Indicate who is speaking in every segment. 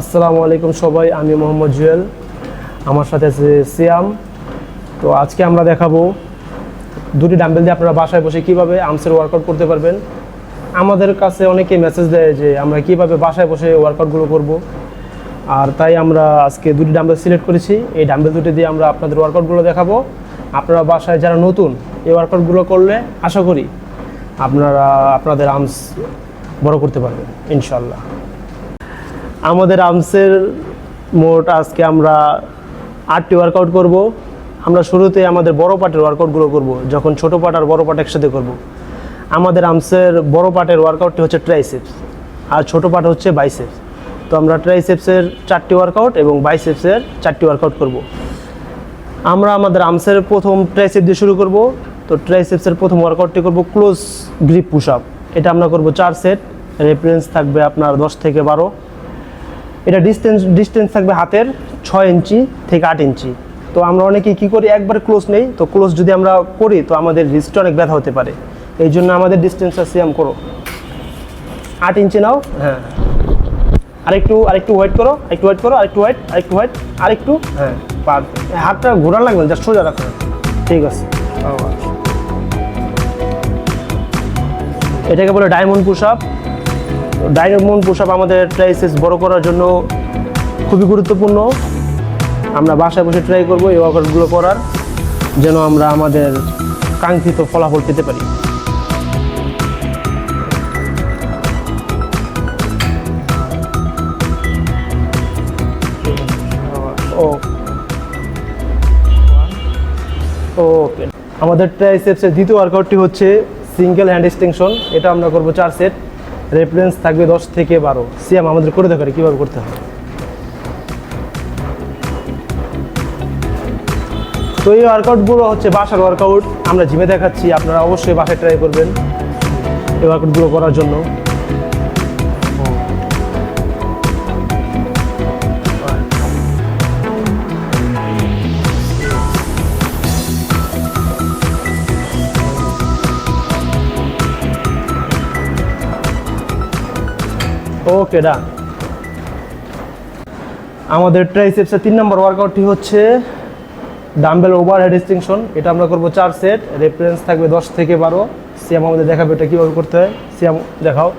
Speaker 1: আসসালামু আলাইকুম সবাই, আমি মোহাম্মদ জুয়েল, আমার সাথে আছে সিয়াম। তো আজকে আমরা দেখাবো দুটি ডাম্বেল দিয়ে আপনারা বাসায় বসে কিভাবে আর্মসের ওয়ার্কআউট করতে পারবেন। আমাদের কাছে অনেকে মেসেজ দেয় যে আমরা কিভাবে বাসায় বসে ওয়ার্কআউটগুলো করব, আর তাই আমরা আজকে দুটি ডাম্বেল সিলেক্ট করেছি। এই ডাম্বেল দুটি দিয়ে আমরা আপনাদের ওয়ার্কআউটগুলো দেখাবো। আপনারা বাসায় যারা নতুন এই ওয়ার্কআউটগুলো করলে আশা করি আপনারা আপনাদের আর্মস বড় করতে পারবেন ইনশাল্লাহ। আমাদের আর্মসের মোট আজকে আমরা 8টি ওয়ার্কআউট করব। আমরা শুরুতে আমাদের বড় পার্টের ওয়ার্কআউটগুলো করব, যখন ছোট পার্ট আর বড় পার্ট একসাথে করব। আমাদের আর্মসের বড় পার্টের ওয়ার্কআউটটি হচ্ছে ট্রাইসেপস, আর ছোট পার্ট হচ্ছে বাইসেপস। তো আমরা ট্রাইসেপসের 4টি ওয়ার্কআউট এবং বাইসেপসের 4টি ওয়ার্কআউট করব। আমরা আমাদের আর্মসের প্রথম ট্রাইসেপ দিয়ে শুরু করব। তো ট্রাইসেপসের প্রথম ওয়ার্কআউটটি করব ক্লোজ গ্রিপ পুশ আপ। এটা আমরা করব 4 সেট। রেফারেন্স থাকবে আপনার 10 থেকে 12। এটা ডিস্টেন্স থাকবে হাতের 6 ইঞ্চি থেকে 8 ইঞ্চি। তো আমরা অনেকেই কী করি, একবার ক্লোজ নেই। তো ক্লোজ যদি আমরা করি তো আমাদের রিস্টে অনেক ব্যথা হতে পারে, এই জন্য আমাদের ডিস্টেন্সটা সেম করো। 8 ইঞ্চি নাও, হ্যাঁ, আরেকটু ওয়েট করো, আরেকটু, হ্যাঁ, হাতটা ঘোরা লাগবে, জাস্ট সোজা রাখো, ঠিক আছে। এটাকে বলে diamond push up. Diamond push up আমাদের ট্রাইসেপস বড় করার জন্য খুবই গুরুত্বপূর্ণ। আমরা বাসায় বসে ট্রাই করবো এই ওয়ার্কআউটগুলো করার, যেন আমরা আমাদের কাঙ্ক্ষিত ফলাফল পেতে পারি। ওকে, আমাদের ট্রাইসেপসের দ্বিতীয় ওয়ার্কআউটটি হচ্ছে সিঙ্গেল হ্যান্ড এক্সটেনশন। এটা আমরা করব 4 সেট। রেফারেন্স থাকবে 10 থেকে 12। সিএম আমাদের করে দেখারে কীভাবে করতে হয়। তো এই ওয়ার্কআউটগুলো হচ্ছে বাসার ওয়ার্কআউট, আমরা জিমে দেখাচ্ছি, আপনারা অবশ্যই বাসায় ট্রাই করবেন এই ওয়ার্কআউটগুলো করার জন্য। ওকে, ডান। আমাদের ট্রাইসেপসের 3 নম্বর ওয়ার্কআউটটি হচ্ছে ডাম্বেল ওভারহেড এক্সটেনশন। এটা আমরা করব 4 সেট। রেফারেন্স থাকবে 10 থেকে 12। সিএম আমাদের দেখাবে এটা কীভাবে করতে হয়। সিএম দেখাও।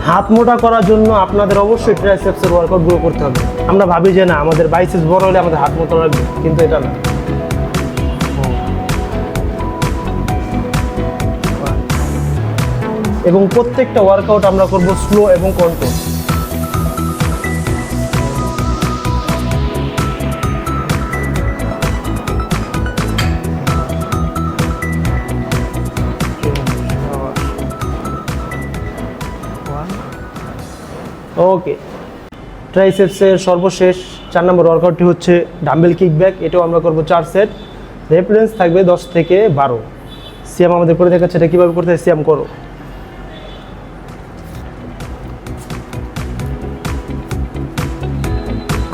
Speaker 1: হাত মোটা করার জন্য আপনাদের অবশ্যই ট্রাইসেপসের ওয়ার্কআউটগুলো করতে হবে। আমরা ভাবি যে না, আমাদের বাইসেপস বড় হলে আমাদের হাত মোটা লাগবে, কিন্তু এটা না। এবং প্রত্যেকটা ওয়ার্কআউট আমরা করব স্লো এবং কন্ট্রোল। ওকে, ট্রাইসেপসের সর্বশেষ 4 নম্বর ওয়ার্কআউটটি হচ্ছে ডাম্বেল কিকব্যাক। এটাও আমরা করব 4 সেট। রেফারেন্স থাকবে 10 থেকে 12। সিএম আমাদের করে দেখাচ্ছে এটা কীভাবে করতে হয়। সিএম করো।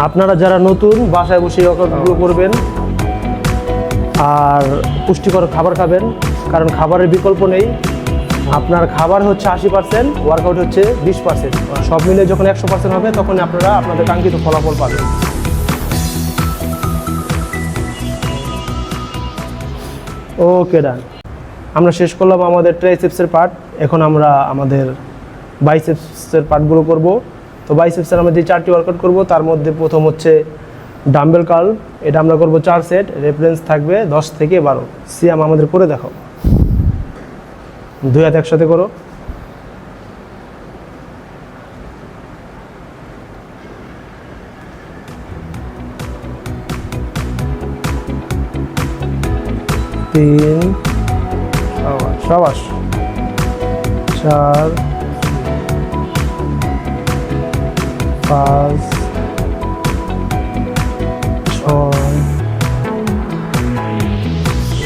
Speaker 1: আপনারা যারা নতুন বাসায় বসে ওয়ার্কআউটগুলো করবেন আর পুষ্টিকর খাবার খাবেন, কারণ খাবারের বিকল্প নেই। আপনার খাবার হচ্ছে 80%, ওয়ার্কআউট হচ্ছে 20%। সব মিলে যখন 100% হবে তখন আপনারা আপনাদের কাঙ্ক্ষিত ফলাফল পাবেন। ওকে, ডান। আমরা শেষ করলাম আমাদের ট্রাইসেপসের পার্ট। এখন আমরা আমাদের বাইসেপসের পার্টগুলো করব। তো বাইসেপসের আমরা যে 4টি ওয়ার্কআউট করব, তার মধ্যে প্রথম হচ্ছে ডাম্বেল কার্ল। এটা আমরা করব 4 সেট। রেফারেন্স থাকবে 10 থেকে 12। সিএম আমাদের করে দেখাও। 2 হাত একসাথে করো। তিন, সাবাস। 4, 5, 6,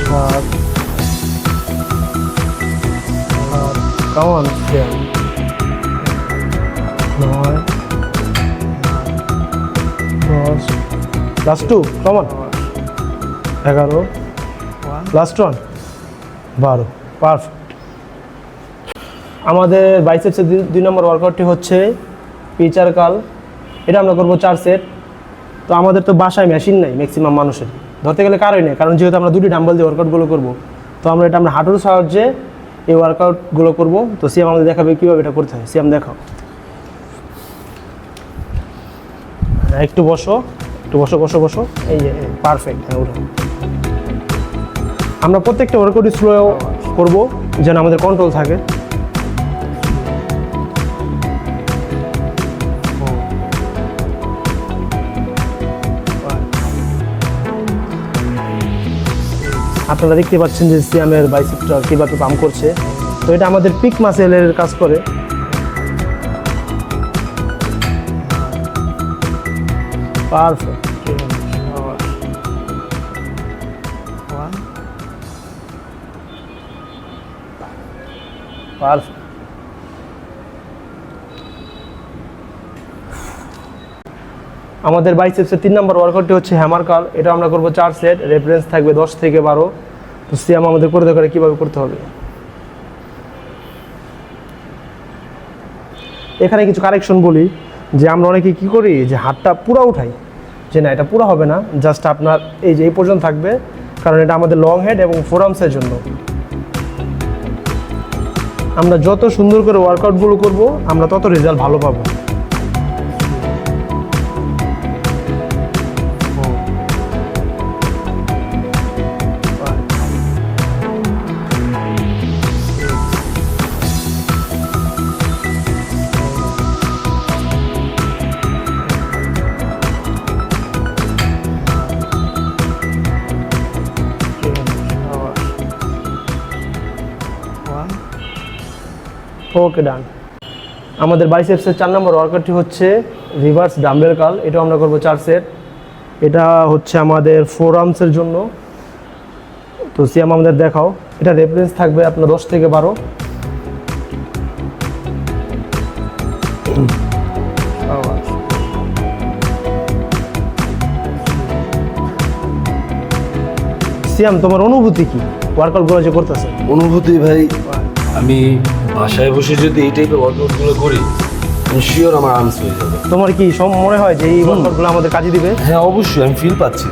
Speaker 1: 7, 8, come on, 9, 10, last 2, come on, 11, last one, 12 perfect. আমাদের বাইসেপসের 2 নম্বর ওয়ার্কআউটটি হচ্ছে পিচার কাল। এটা আমরা করবো 4 সেট। তো আমাদের তো বাসায় মেশিন নাই ম্যাক্সিমাম মানুষের, ধরতে গেলে কারোই নেই, কারণ যেহেতু আমরা 2টি ডাম্বেল দিয়ে ওয়ার্কআউটগুলো করবো। তো আমরা হাঁটুর সাহায্যে এই ওয়ার্কআউটগুলো করবো। তো সিয়াম আমাদের দেখাবে কীভাবে এটা করতে হয়। সিয়াম দেখাও। একটু বসো, একটু বসো বসো বসো, এই যে পারফেক্ট। হ্যাঁ ওটা আমরা প্রত্যেকটা ওয়ার্কআউট স্লো করবো যেন আমাদের কন্ট্রোল থাকে। আপনারা দেখতে পাচ্ছেন যে সিয়ামের বাইসেপটা কীভাবে পাম্প করছে। তো এটা আমাদের পিক মাসেলের কাজ করে। পারফেক্ট। পারফেক্ট। আমাদের বাইসেপসের 3 নম্বর ওয়ার্কআউটটি হচ্ছে হ্যামার কার্ল। এটা আমরা করবো 4 সেট, রেফারেন্স থাকবে 10 থেকে 12। তো সিয়াম আমাদের করে দেখাবে কীভাবে করতে হবে। এখানে কিছু কারেকশন বলি যে আমরা অনেকে কী করি যে হাতটা পুরো উঠাই, যে না এটা পুরো হবে না, জাস্ট আপনার এই যে এই পর্যন্ত থাকবে, কারণ এটা আমাদের লং হেড এবং ফোরামসের জন্য। আমরা যত সুন্দর করে ওয়ার্কআউটগুলো করব আমরা তত রেজাল্ট ভালো পাবো। ওকে ডান। আমাদের বাইসেপসের 4 নম্বর ওয়ার্কআউটটি হচ্ছে রিভার্স ডাম্বেল কার্ল। এটা আমরা করবো 4 সেট। এটা হচ্ছে আমাদের ফোরামসের জন্য। তো সিয়াম আমাদের দেখাও। এটা রেফারেন্স থাকবে আপনার 10 থেকে 12। সিয়াম তোমার অনুভূতি কি ওয়ার্কআউটগুলো যে করতেছে?
Speaker 2: অনুভূতি ভাই, আমি বাসায় বসে যদি এই টাইপের ওয়ার্কআউটগুলো করি আমি শিওর আমার আর্মস হয়ে যাবে।
Speaker 1: তোমার কি মনে হয় যে এই ওয়ার্কআউটগুলো আমাদের কাজে দিবে?
Speaker 2: হ্যাঁ অবশ্যই, আমি ফিল পাচ্ছি।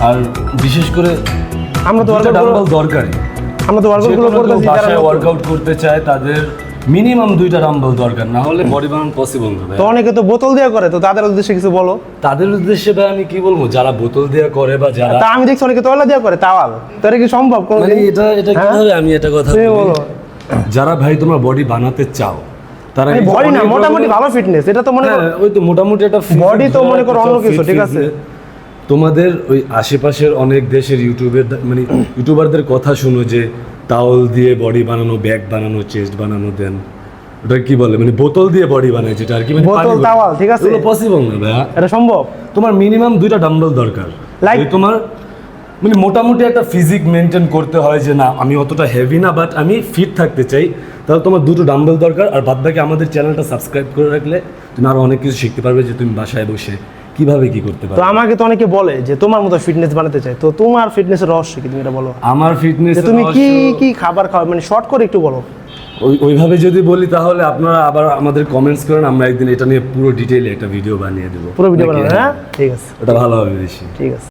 Speaker 2: আর বিশেষ করে
Speaker 1: আমরা তো
Speaker 2: ডাম্বেল দরকারি।
Speaker 1: আমরা তো ওয়ার্কআউটগুলো করতেছি,
Speaker 2: বাসায় ওয়ার্কআউট করতে চায় তাদের মিনিমাম 2টা ডাম্বেল দরকার, না হলে বডি বানানো পসিবল না।
Speaker 1: তো অনেকে তো বোতল দেওয়া করে, তো তাদের উদ্দেশ্যে কিছু বলো।
Speaker 2: তাদের উদ্দেশ্যে ভাই আমি কি বলবো, যারা বোতল দেওয়া করে বা যারা,
Speaker 1: তা আমি দেখছি অনেকে তোয়ালা দেওয়া করে, তাওয়াল। তো এটা কি সম্ভব?
Speaker 2: মানে এটা কিভাবে, আমি এটা কথা
Speaker 1: বলো।
Speaker 2: যারা ভাই তোমরা বডি বানাতে চাও তারা
Speaker 1: বডি না, মোটামুটি ভালো ফিটনেস, এটা তো মনে করো
Speaker 2: ওই তো মোটামুটি একটা
Speaker 1: বডি, তো মনে করো অন্য কিছু, ঠিক আছে।
Speaker 2: তোমাদের ওই আশেপাশের অনেক দেশের ইউটিউবারদের কথা শুনো যে তাওয়াল দিয়ে বডি বানানো, ব্যাক বানানো, চেস্ট বানানো, দেন ওটা কি বলে মানে বোতল দিয়ে বডি বানায়, যেটা আর কি মানে
Speaker 1: বোতল তাওয়াল, ঠিক আছে।
Speaker 2: এগুলো পসিবল না ভাইয়া।
Speaker 1: এটা সম্ভব?
Speaker 2: তোমার মিনিমাম 2টা ডাম্বেল দরকার।
Speaker 1: লাইক
Speaker 2: তোমার মানে মোটামুটি একটা ফিজিক মেনটেন করতে হয় যে না আমি অতটা হেভি না বাট আমি ফিট থাকতে চাই, তাহলে তোমার 2টো ডাম্বেল দরকার। আর বাদ বাকি আমাদের চ্যানেলটা সাবস্ক্রাইব করে রাখলে তুমি আরো অনেক কিছু শিখতে পারবে, যে তুমি বাসায় বসে কিভাবে কি করতে পারবে।
Speaker 1: তো আমাকে তো অনেকে বলে যে তোমার মতো ফিটনেস বানাতে চাই, তো তোমার ফিটনেসের রহস্য কি, তুমি এটা বলো।
Speaker 2: আমার ফিটনেস,
Speaker 1: তুমি কি কি খাবার খাও, মানে শর্ট করে একটু বলো।
Speaker 2: ওইভাবে যদি বলি তাহলে আপনারা আবার আমাদের কমেন্টস করেন, আমরা একদিন এটা নিয়ে পুরো ডিটেইলে একটা ভিডিও বানিয়ে দেবো।
Speaker 1: পুরো ভিডিও বানাবো, হ্যাঁ ঠিক আছে,
Speaker 2: ওটা ভালো হবে বেশি।
Speaker 1: ঠিক আছে।